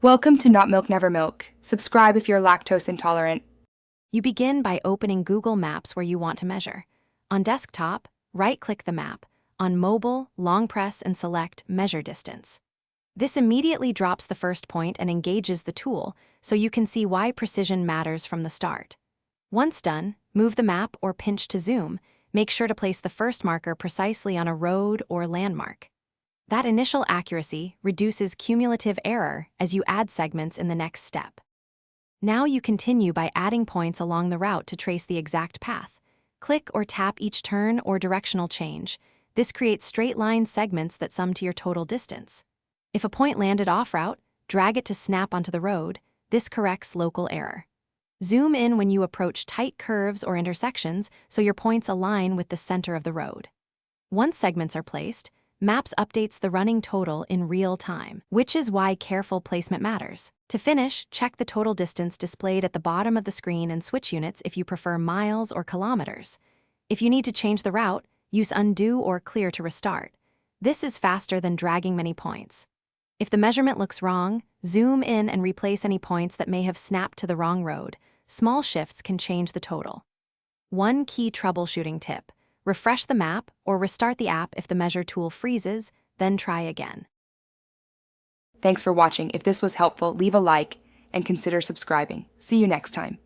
Welcome to Not Milk Never Milk. Subscribe if you're lactose intolerant. You begin by opening Google Maps where you want to measure. On desktop, right-click the map. On mobile, long press and select Measure Distance. This immediately drops the first point and engages the tool, so you can see why precision matters from the start. Once done, move the map or pinch to zoom. Make sure to place the first marker precisely on a road or landmark. That initial accuracy reduces cumulative error as you add segments in the next step. Now you continue by adding points along the route to trace the exact path. Click or tap each turn or directional change. This creates straight-line segments that sum to your total distance. If a point landed off-route, drag it to snap onto the road. This corrects local error. Zoom in when you approach tight curves or intersections so your points align with the center of the road. Once segments are placed, Maps updates the running total in real time, which is why careful placement matters. To finish, check the total distance displayed at the bottom of the screen and switch units if you prefer miles or kilometers. If you need to change the route, use undo or clear to restart. This is faster than dragging many points. If the measurement looks wrong, zoom in and replace any points that may have snapped to the wrong road. Small shifts can change the total. One key troubleshooting tip: refresh the map or restart the app if the measure tool freezes, then try again. Thanks for watching. If this was helpful, leave a like and consider subscribing. See you next time.